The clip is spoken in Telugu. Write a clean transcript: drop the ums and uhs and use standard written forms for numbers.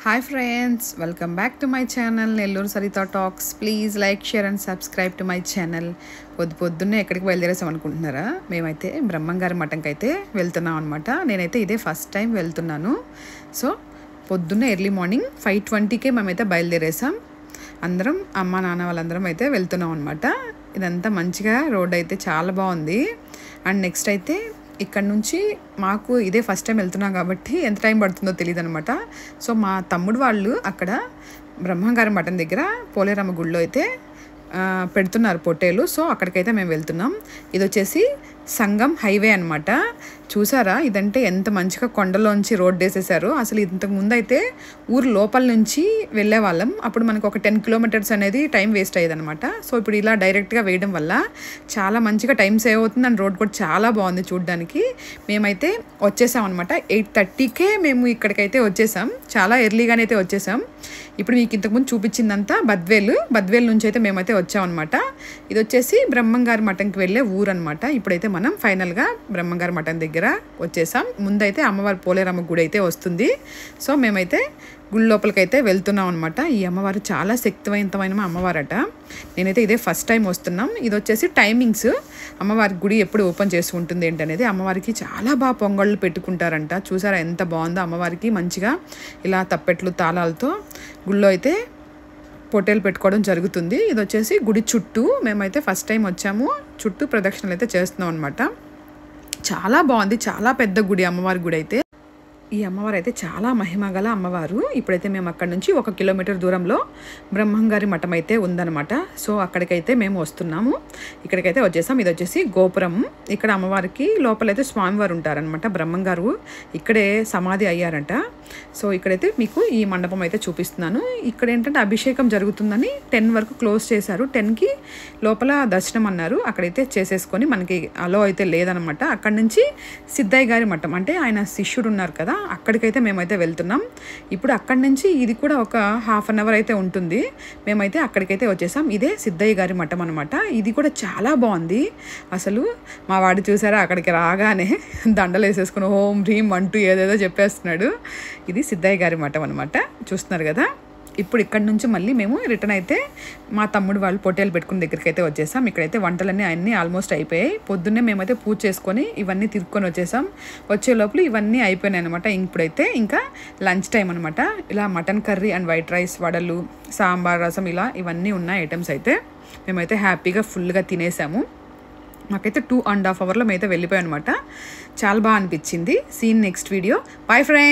Hi friends, welcome back to my channel Nellore Sarita Talks. Please like, share and subscribe to my channel. పొద్దున్నే ఎక్కడికి బయలుదేరేసాం అనుకుంటున్నారా? మేమైతే బ్రహ్మంగారి మఠంకి అయితే వెళ్తున్నాం అనమాట. నేనైతే ఇదే ఫస్ట్ టైం వెళ్తున్నాను. సో పొద్దున్నే ఎర్లీ మార్నింగ్ 5:20కే మేమైతే బయలుదేరేసాం. అందరం అమ్మ నాన్న వాళ్ళందరం అయితే వెళ్తున్నాం అనమాట. ఇదంతా మంచిగా రోడ్ అయితే చాలా బాగుంది. అండ్ నెక్స్ట్ అయితే ఇక్కడ నుంచి మాకు ఇదే ఫస్ట్ టైం వెళ్తున్నాం కాబట్టి ఎంత టైం పడుతుందో తెలియదు అనమాట. సో మా తమ్ముడు వాళ్ళు అక్కడ బ్రహ్మంగారి మఠం దగ్గర పోలేరమ్మ గుడిలో అయితే పెడుతున్నారు పొట్టేలు. సో అక్కడికైతే మేము వెళ్తున్నాం. ఇది వచ్చేసి సంగం హైవే అనమాట. చూసారా ఇదంటే ఎంత మంచిగా కొండలోంచి రోడ్ వేసేసారు. అసలు ఇంతకు ముందు అయితే ఊరు లోపల నుంచి వెళ్ళే వాళ్ళం. అప్పుడు మనకు ఒక 10 కిలోమీటర్స్ అనేది టైం వేస్ట్ అయ్యేది అనమాట. సో ఇప్పుడు ఇలా డైరెక్ట్గా వేయడం వల్ల చాలా మంచిగా టైం సేవ్ అవుతుంది. అండ్ రోడ్ కూడా చాలా బాగుంది చూడడానికి. మేమైతే వచ్చేసాం అనమాట. 8:30కే మేము ఇక్కడికైతే వచ్చేసాం. చాలా ఎర్లీగానే అయితే వచ్చేసాం. ఇప్పుడు మీకు ఇంతకుముందు చూపించిందంతా బద్వేల్ నుంచి అయితే మేమైతే వచ్చామన్నమాట. ఇది వచ్చేసి బ్రహ్మంగారి మఠంకి వెళ్ళే ఊరు అనమాట. ఇప్పుడైతే మనం ఫైనల్గా బ్రహ్మంగారి మఠం దగ్గర వచ్చేసాం. ముందైతే అమ్మవారి పోలేరమ్మ గుడి అయితే వస్తుంది. సో మేమైతే గుడి లోపలికైతే వెళ్తున్నాం అనమాట. ఈ అమ్మవారు చాలా శక్తివంతమైన అమ్మవారట. నేనైతే ఇదే ఫస్ట్ టైం వస్తున్నాం. ఇది వచ్చేసి టైమింగ్స్, అమ్మవారి గుడి ఎప్పుడు ఓపెన్ చేసి ఉంటుంది ఏంటనేది. అమ్మవారికి చాలా బాగా పొంగళ్ళు పెట్టుకుంటారంట. చూసారా ఎంత బాగుందో. అమ్మవారికి మంచిగా ఇలా తప్పెట్లు తాళాలతో గుళ్ళో అయితే పొట్టేలు పెట్టుకోవడం జరుగుతుంది. ఇది వచ్చేసి గుడి చుట్టూ మేమైతే ఫస్ట్ టైం వచ్చాము. చుట్టూ ప్రదక్షిణలు అయితే చేస్తున్నాం అనమాట. చాలా బాగుంది. చాలా పెద్ద గుడి, అమ్మవారి గుడి అయితే. ఈ అమ్మవారు అయితే చాలా మహిమగల అమ్మవారు. ఇప్పుడైతే మేము అక్కడ నుంచి 1 కిలోమీటర్ దూరంలో బ్రహ్మంగారి మఠం అయితే ఉందన్నమాట. సో అక్కడికైతే మేము వస్తున్నాము. ఇక్కడికైతే వచ్చేసాం. ఇది వచ్చేసి గోపురం. ఇక్కడ అమ్మవారికి లోపలైతే స్వామివారు ఉంటారనమాట. బ్రహ్మంగారు ఇక్కడే సమాధి అయ్యారంట. సో ఇక్కడైతే మీకు ఈ మండపం అయితే చూపిస్తున్నాను. ఇక్కడ ఏంటంటే అభిషేకం జరుగుతుందని 10 వరకు క్లోజ్ చేశారు. 10కి లోపల దర్శనం అన్నారు. అక్కడైతే చేసేసుకొని మనకి అలో అయితే లేదనమాట. అక్కడ నుంచి సిద్ధయ్య గారి మఠం అంటే ఆయన శిష్యుడు ఉన్నారు కదా, అక్కడికైతే మేమైతే వెళ్తున్నాం. ఇప్పుడు అక్కడి నుంచి ఇది కూడా ఒక ½ అన్ అవర్ అయితే ఉంటుంది. మేమైతే అక్కడికైతే వచ్చేసాం. ఇదే సిద్ధయ్య గారి మఠం అనమాట. ఇది కూడా చాలా బాగుంది. అసలు మా వాడు చూసారా అక్కడికి రాగానే దండలు వేసేసుకుని ఓం హ్రీం అంటూ ఏదేదో చెప్పేస్తున్నాడు. ఇది సిద్ధయ్య గారి మఠం అనమాట. చూస్తున్నారు కదా. ఇప్పుడు ఇక్కడ నుంచి మళ్ళీ మేము రిటర్న్ అయితే మా తమ్ముడు వాళ్ళు పొట్టేలు పెట్టుకున్న దగ్గరికి అయితే వచ్చేసాం. ఇక్కడైతే వంటలన్నీ అన్నీ ఆల్మోస్ట్ అయిపోయాయి. పొద్దున్నే మేమైతే పూజ చేసుకొని ఇవన్నీ తిరుక్కొని వచ్చేసాం. వచ్చే లోపల ఇవన్నీ అయిపోయినాయి అనమాట. ఇప్పుడైతే ఇంకా లంచ్ టైం అనమాట. ఇలా mutton curry and white rice, వడలు, సాంబార్, రసం ఇలా ఇవన్నీ ఉన్న ఐటమ్స్ అయితే మేమైతే హ్యాపీగా ఫుల్గా తినేసాము. మాకైతే 2.5 అవర్లో మేమైతే వెళ్ళిపోయాం అనమాట. చాలా బాగా అనిపించింది. See in next video. Bye friends.